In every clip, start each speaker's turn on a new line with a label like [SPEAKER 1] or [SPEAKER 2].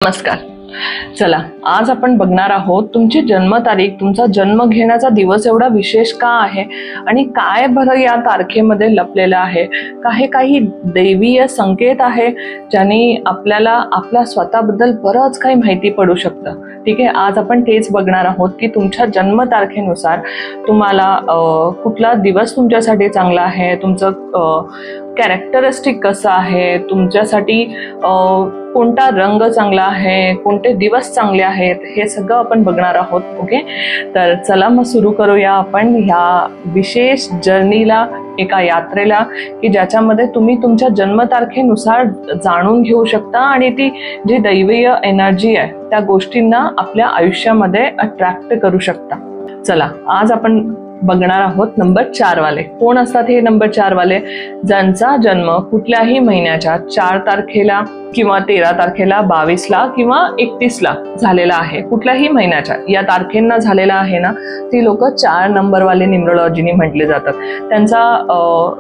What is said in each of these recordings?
[SPEAKER 1] नमस्कार. चला, आज आपण बघणार आहोत तुमची जन्मतारीख, तुमचा जन्म घेण्याचा दिवस एवढा विशेष का आहे आणि काय बरं या तारखेमध्ये लपलेलं आहे. काही दैवीय संकेत आहे ज्याने आपल्याला आपल्या स्वतःबद्दल बरंच काही माहिती पडू शकतं. ठीक आहे, आज आपण तेच बघणार आहोत की तुमच्या जन्मतारखेनुसार तुम्हाला कुठला दिवस तुमच्यासाठी चांगला आहे, तुमचं कॅरेक्टरिस्टिक कसं आहे, तुमच्यासाठी कोणता रंग चांगला आहे, कोणते दिवस चांगले आहेत, हे सगळं आपण बघणार आहोत. ओके, तर चला मग सुरू करूया आपण ह्या विशेष जर्नीला, एका यात्रेला की ज्याच्यामध्ये तुम्ही तुमच्या जन्मतारखेनुसार जाणून घेऊ शकता आणि ती जी दैवीय एनर्जी आहे त्या गोष्टींना आपल्या आयुष्यामध्ये अट्रॅक्ट करू शकता. चला, आज आपण बघणार आहोत नंबर 4 वाले. कोण असतात हे नंबर 4 वाले? ज्यांचा जन्म कुठल्याही महिन्याच्या 4 तारखेला किंवा 13 तारखेला, 22ला किंवा 31ला झालेला आहे. कुठल्याही महिन्याच्या या तारखेंना झालेला आहे ना, ती लोक 4 नंबर वाले न्यूमरोलॉजीने म्हटले जातात. त्यांचा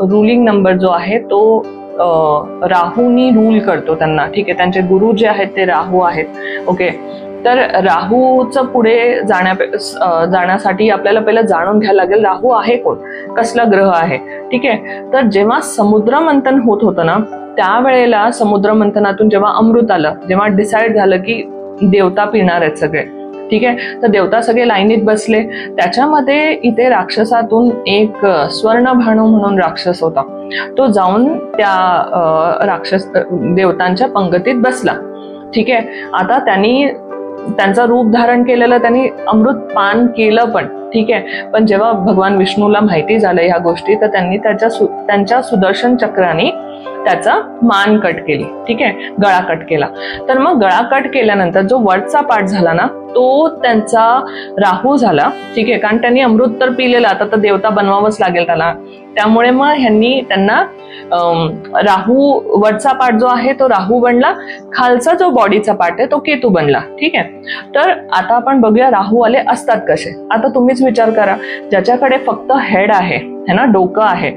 [SPEAKER 1] रुलिंग नंबर जो आहे तो राहूनी रूल करतो त्यांना. ठीक आहे, त्यांचे गुरु जे आहेत ते राहू आहेत. ओके, तर राहूचं पुढे जाण्यासाठी आपल्याला पहिलं जाणून घ्यायला लागेल राहू आहे कोण, कसला ग्रह आहे. ठीक आहे, तर जेव्हा समुद्र मंथन होत होतं ना, त्यावेळेला समुद्र मंथनातून जेव्हा अमृत आलं, जेव्हा डिसाईड झालं की देवता पिणार आहेत सगळे, ठीक आहे, तर देवता सगळे लाईनीत बसले. त्याच्यामध्ये इथे राक्षसातून एक स्वर्णभानू म्हणून राक्षस होता. तो जाऊन त्या देवतांच्या पंगतीत बसला. ठीक आहे, आता त्यांचं रूप धारण केलेलं, त्यांनी अमृत पान केलं पण. ठीक आहे, पण जेव्हा भगवान विष्णूला माहिती झालं ह्या गोष्टी, तर त्यांनी त्यांच्या सुदर्शन चक्राने त्याचा मान कट केली. ठीक आहे, गळा कट केला. तर मग गळा कट केल्यानंतर जो वरचा पार्ट झाला ना, तो त्यांचा राहू झाला. ठीक आहे, कारण त्यांनी अमृत तर पिलेलं, आता तर देवता बनवावंच लागेल त्याला. त्यामुळे मग त्यांना राहू, वरचा पार्ट जो आहे तो राहू बनला, खालचा जो बॉडीचा पार्ट आहे तो केतू बनला. ठीक आहे, तर आता आपण बघूया राहू आले असतात कसे. आता तुम्हीच विचार करा, ज्याच्याकडे फक्त हेड आहे ना, डोकं आहे,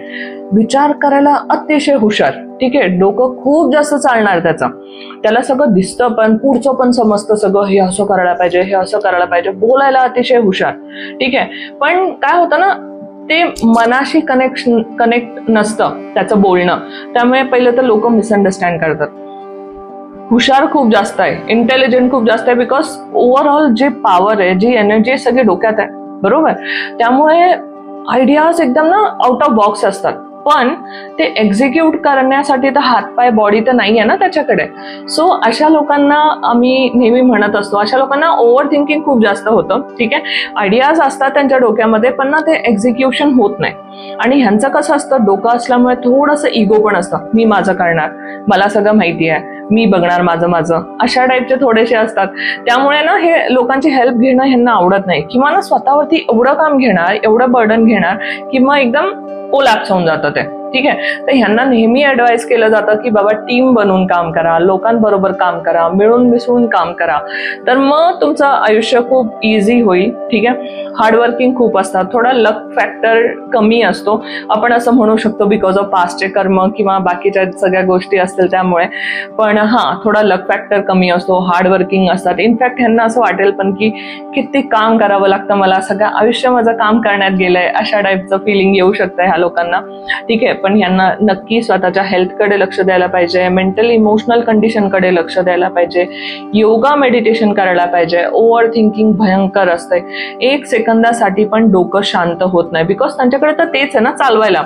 [SPEAKER 1] विचार करायला अतिशय हुशार. ठीक आहे, डोकं खूप जास्त चालणार त्याला सगळं दिसतं, पण पुढचं पण समजतं सगळं, हे असं करायला पाहिजे, हे असं करायला पाहिजे, बोलायला अतिशय हुशार. ठीक आहे, पण काय होतं ना, ते मनाशी कनेक्ट नसतं त्याचं बोलणं. त्यामुळे पहिलं तर लोक मिसअंडरस्टँड करतात. हुशार खूप जास्त आहे, इंटेलिजंट खूप जास्त आहे, बिकॉज ओव्हरऑल जे पॉवर आहे, जी एनर्जी आहे, सगळी डोक्यात आहे. बरोबर, त्यामुळे आयडियाज एकदम ना आउट ऑफ बॉक्स असतात, पण ते एक्झिक्यूट करण्यासाठी तर हातपाय, बॉडी तर नाही आहे ना त्याच्याकडे. सो अशा लोकांना आम्ही नेहमी म्हणत असतो, अशा लोकांना ओव्हर थिंकिंग खूप जास्त होतं. ठीक आहे, आयडियाज असतात त्यांच्या डोक्यामध्ये, पण ना ते एक्झिक्युशन होत नाही. आणि ह्यांचं कसं असतं, डोकं असल्यामुळे थोडंसं इगो पण असतं. मी माझं करणार, मला सगळं माहिती आहे, मी बघणार माझं, अशा टाईपचे थोडेसे असतात. त्यामुळे ना हे लोकांची हेल्प घेणं ह्यांना आवडत नाही, किंवा ना स्वतःवरती एवढं काम घेणार, एवढं बर्डन घेणार, किंवा एकदम कोलॅप्स होऊन जातं ते. ठीक आहे, तर ह्यांना नेहमी ऍडवाइस केलं जातं की बाबा टीम बनवून काम करा, लोकांबरोबर काम करा, मिळून मिसळून काम करा, तर मग तुमचं आयुष्य खूप इझी होईल. ठीक आहे, हार्डवर्किंग खूप असतात, थोडा लक फॅक्टर कमी असतो, आपण असं म्हणू शकतो, बिकॉज ऑफ पास्टचे कर्म किंवा बाकीच्या सगळ्या गोष्टी असतील त्यामुळे. पण थोडा लक फॅक्टर कमी असतो, हार्डवर्किंग असतात. इनफॅक्ट ह्यांना असं वाटेल पण की किती काम करावं लागतं, मला सगळं आयुष्य माझं काम करण्यात गेलंय, अशा टाईपचं फिलिंग येऊ शकतं ह्या लोकांना. ठीक आहे, पण यांना नक्की स्वतःच्या हेल्थकडे लक्ष द्यायला पाहिजे, मेंटल इमोशनल कंडिशनकडे लक्ष द्यायला पाहिजे, योगा मेडिटेशन करायला पाहिजे. ओव्हर थिंकिंग भयंकर असते, 1 सेकंदासाठी पण डोकं शांत होत नाही, बिकॉज त्यांच्याकडे तर तेच आहे ना, चालवायला.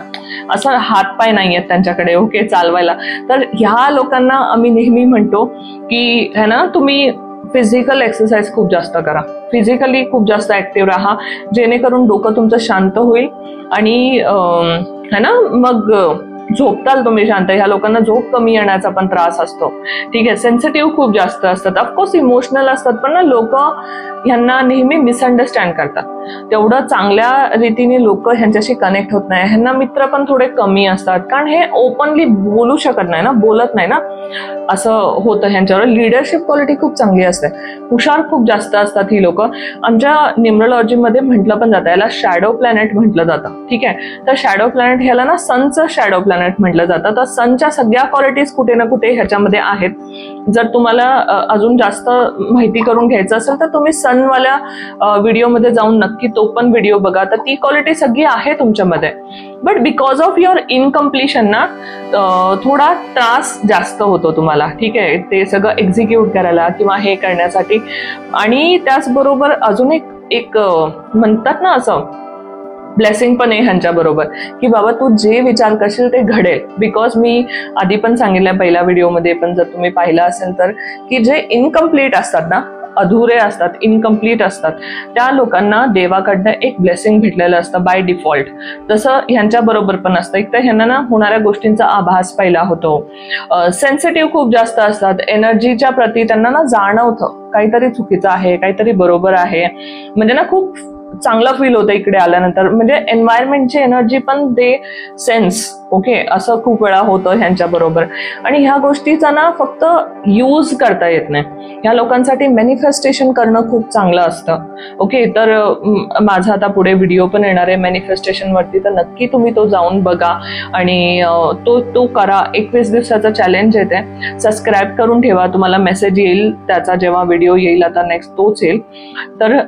[SPEAKER 1] असं हातपाय नाही आहेत त्यांच्याकडे, ओके, चालवायला. तर ह्या लोकांना आम्ही नेहमी म्हणतो की है ना, तुम्ही फिजिकल एक्सरसाइज खूप जास्त करा, फिजिकली खूप जास्त ऍक्टिव्ह राहा, जेणेकरून डोकं तुमचं शांत होईल आणि है ना, मग झोपताल तुम्ही शांत. ह्या लोकांना झोप कमी येण्याचा पण त्रास असतो. ठीक आहे, सेन्सिटिव्ह खूप जास्त असतात, ऑफकोर्स इमोशनल असतात, पण ना लोक ह्यांना नेहमी मिसअंडरस्टँड करतात. तेवढं चांगल्या रीतीने लोक ह्यांच्याशी कनेक्ट होत नाही. ह्यांना मित्र पण थोडे कमी असतात, कारण हे ओपनली बोलू शकत नाही ना, बोलत नाही ना, असं होतं ह्यांच्यावर. लिडरशिप क्वालिटी खूप चांगली असते, हुशार खूप जास्त असतात ही लोक. आमच्या न्यूमरोलॉजीमध्ये म्हटलं पण जातं, याला शॅडो प्लॅनेट म्हटलं जातं. ठीक आहे, तर शॅडो प्लॅनेट ह्याला ना सनचं शॅडो प्लॅनेट म्हटलं जातं. तर सनच्या सगळ्या क्वालिटीज कुठे ना कुठे ह्याच्यामध्ये आहेत. जर तुम्हाला अजून जास्त माहिती करून घ्यायचं असेल तर तुम्ही सनवाल्या व्हिडिओमध्ये जाऊन नक्की तो पण व्हिडिओ बघा. तर ती क्वालिटी सगळी आहे तुमच्यामध्ये. बट बिकॉज ऑफ युअर इनकम्प्लिशन ना थोडा त्रास जास्त होतो तुम्हाला. ठीक आहे, ते सगळं एक्झिक्यूट करायला किंवा हे करण्यासाठी. आणि त्याचबरोबर अजून एक म्हणतात ना असं ब्लेसिंग पण आहे ह्यांच्या बरोबर, की बाबा तू जे विचार करशील ते घडेल. बिकॉज मी आधी पण सांगितलं पहिल्या व्हिडिओमध्ये पण, जर तुम्ही पाहिलं असेल तर, की जे इनकम्प्लीट असतात ना, अधुरे असतात, इनकम्प्लीट असतात, त्या लोकांना देवाकडनं एक ब्लेसिंग भेटलेलं असतं बाय डिफॉल्ट. तसं ह्यांच्या बरोबर पण असतं. एक तर ह्यांना ना होणाऱ्या गोष्टींचा आभास पहिला होतो. सेन्सिटिव्ह खूप जास्त असतात. एनर्जीच्या प्रती त्यांना ना जाणवतं काहीतरी चुकीचं आहे, काहीतरी बरोबर आहे. म्हणजे ना खूप चांगलं फील होतं इकडे आल्यानंतर. म्हणजे एन्व्हायरमेंटची एनर्जी पण दे सेन्स. ओके, असं खूप वेळा होतं ह्यांच्या बरोबर. आणि ह्या गोष्टीचा ना फक्त यूज करता येत नाही. ह्या लोकांसाठी मॅनिफेस्टेशन करणं खूप चांगलं असतं. ओके, तर माझा आता पुढे व्हिडिओ पण येणार आहे मॅनिफेस्टेशन वरती, तर नक्की तुम्ही तो जाऊन बघा आणि तो करा. 21 दिवसाचा चॅलेंज येते, सबस्क्राईब करून ठेवा, तुम्हाला मेसेज येईल त्याचा जेव्हा व्हिडिओ येईल. आता नेक्स्ट तोच येईल. तर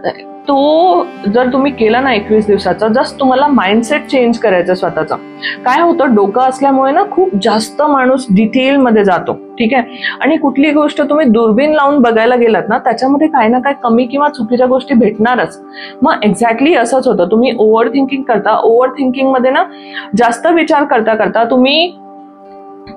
[SPEAKER 1] तो जर तुम्ही केला ना 21 दिवसाचा, जस्ट तुम्हाला माइंडसेट चेंज करायचं स्वतःचा. काय होतं, डोकं असल्यामुळे ना खूप जास्त माणूस डिटेलमध्ये जातो. ठीक आहे, आणि कुठली गोष्ट तुम्ही दुर्बीण लावून बघायला गेलात ना, त्याच्यामध्ये काय ना काय कमी किंवा चुकीच्या गोष्टी भेटणारच. मग एक्झॅक्टली असंच होतं. तुम्ही ओव्हर थिंकिंग करता, ओव्हर थिंकिंग मध्ये ना जास्त विचार करता करता तुम्ही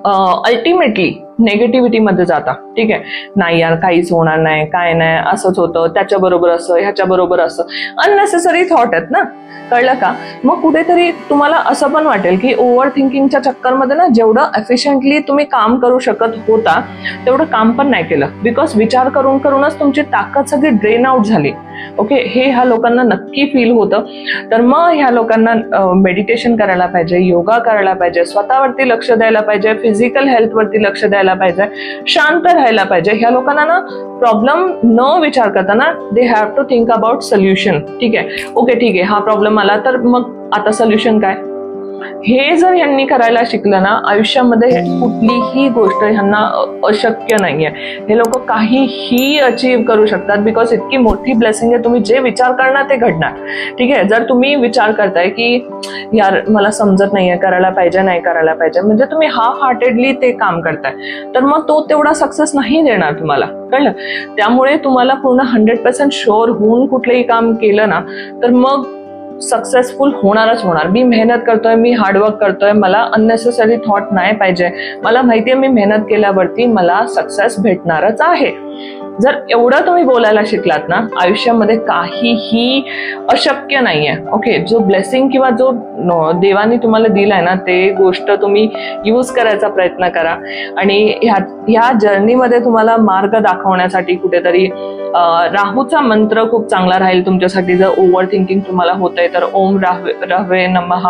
[SPEAKER 1] अल्टिमेटली नेगेटिव्हिटी मध्ये जाता. ठीक आहे, नाही यार काहीच होणार नाही, काय नाही, असंच होतं, त्याच्याबरोबर असं, ह्याच्याबरोबर असं, अननेसेसरी थॉट आहेत ना, कळलं का? मग कुठेतरी तुम्हाला असं पण वाटेल की ओव्हर थिंकिंगच्या चक्करमध्ये ना जेवढं एफिशियंटली तुम्ही काम करू शकत होता तेवढं काम पण नाही केलं. बिकॉज विचार करून करूनच तुमची ताकद सगळी ड्रेन आउट झाली. ओके, हे ह्या लोकांना नक्की फील होतं. तर मग ह्या लोकांना मेडिटेशन करायला पाहिजे, योगा करायला पाहिजे, स्वतःवरती लक्ष द्यायला पाहिजे, फिजिकल हेल्थवरती लक्ष द्यायला पाहिजे, शांत राहायला पाहिजे. ह्या लोकांना ना प्रॉब्लेम न विचार करताना they have to think about solution. ठीक आहे, ओके ठीक आहे, हा प्रॉब्लेम आला तर मग आता सोल्युशन काय, हे जर ह्यांनी करायला शिकलं ना आयुष्यामध्ये कुठलीही गोष्ट ह्यांना अशक्य नाहीये. हे लोक काहीही अचीव्ह करू शकतात. बिकॉज इतकी मोठी ब्लेसिंग आहे, तुम्ही जे विचार करणार ते घडणार. ठीक आहे, जर तुम्ही विचार करताय की यार मला समजत नाहीये, करायला पाहिजे नाही करायला पाहिजे, म्हणजे तुम्ही हाफ हार्टेडली ते काम करताय, तर मग तो तेवढा सक्सेस नाही देणार तुम्हाला. कळलं? त्यामुळे तुम्हाला पूर्ण 100% शुअर होऊन कुठलंही काम केलं ना तर मग सक्सेसफुल होणारच होणार. मी मेहनत करतोय, मी हार्डवर्क करतोय, मला अननेसेसरी थॉट नाही पाहिजे, मला माहितीये मी मेहनत केल्यावरती मला सक्सेस भेटणारच आहे. जर एवढं तुम्ही बोलायला शिकलात ना आयुष्यामध्ये काहीही अशक्य नाहीये. ओके, जो ब्लेसिंग किंवा जो देवाने तुम्हाला दिलाय ना ते गोष्ट तुम्ही यूज करायचा प्रयत्न करा. आणि ह्या जर्नीमध्ये तुम्हाला मार्ग दाखवण्यासाठी कुठेतरी राहूचा मंत्र खूप चांगला राहील तुमच्यासाठी. जर ओव्हर थिंकिंग तुम्हाला होतंय तर ओम राहवे नमः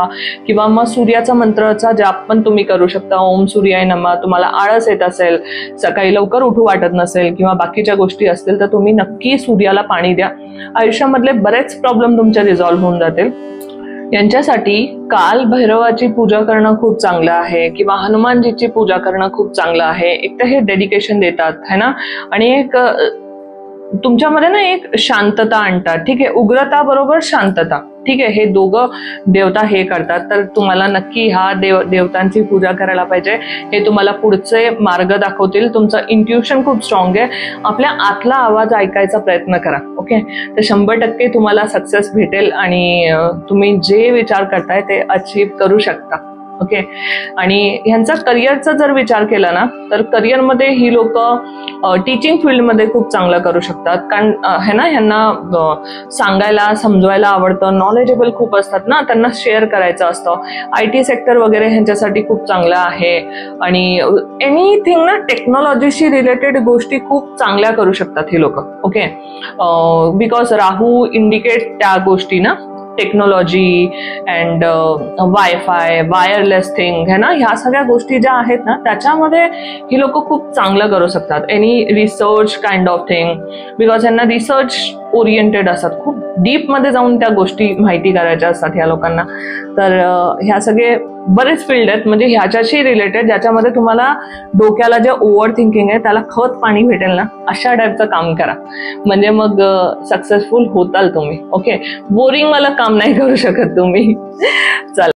[SPEAKER 1] किंवा मग सूर्याचा मंत्राचा जाप पण तुम्ही करू शकता. ओम सूर्याय नमः. तुम्हाला आळस येत असेल, सकाळी लवकर उठू वाटत नसेल किंवा बाकीच्या गोष्टी असतील तर तुम्ही नक्की सूर्याला पाणी द्या. आयुष्यामधले बरेच प्रॉब्लेम तुमच्या रिझॉल्व्ह होऊन जातील. यांच्यासाठी काल भैरवाची पूजा करणं खूप चांगलं आहे किंवा हनुमानजीची पूजा करणं खूप चांगलं आहे. एक तर हे डेडिकेशन देतात है ना, आणि एक तुमच्यामध्ये ना एक शांतता आणतात. ठीक आहे, उग्रता बरोबर शांतता. ठीक आहे, हे दोघं देवता हे करतात. तर तुम्हाला नक्की ह्या देवतांची पूजा करायला पाहिजे. हे तुम्हाला पुढचे मार्ग दाखवतील. तुमचं इंट्युशन खूप स्ट्रॉंग आहे. आपल्या आतला आवाज ऐकायचा प्रयत्न करा. ओके, तर 100% तुम्हाला सक्सेस भेटेल आणि तुम्ही जे विचार करताय ते अचीव्ह करू शकता. ओके. आणि ह्यांचा करिअरचा जर विचार केला ना तर करिअरमध्ये ही लोक टीचिंग फील्डमध्ये खूप चांगलं करू शकतात, कारण है ना ह्यांना सांगायला समजवायला आवडतं, नॉलेजेबल खूप असतात ना, त्यांना शेअर करायचं असतं. IT सेक्टर वगैरे ह्यांच्यासाठी खूप चांगलं आहे. आणि एनिथिंग ना टेक्नॉलॉजीशी रिलेटेड गोष्टी खूप चांगल्या करू शकतात ही लोक. ओके. बिकॉज राहू इंडिकेट त्या गोष्टी ना, technology and wifi, wireless thing है ना, ह्या सगळ्या गोष्टी ज्या आहेत ना त्याच्यामध्ये ही लोक खूप चांगलं करू शकतात. Any research kind of thing, because यांना रिसर्च ओरिएंटेड असतात, खूप डीप मध्ये जाऊन त्या गोष्टी माहिती करायच्या असतात ह्या लोकांना. तर ह्या सगळे बरेच फील्ड आहेत म्हणजे ह्याच्याशी रिलेटेड, ज्याच्यामध्ये तुम्हाला डोक्याला जे ओव्हर थिंकिंग आहे त्याला खत पाणी भेटेल ना, अशा टाईपचं काम करा, म्हणजे मग सक्सेसफुल होताल तुम्ही. ओके. बोरिंग वाला काम नाही करू शकत तुम्ही.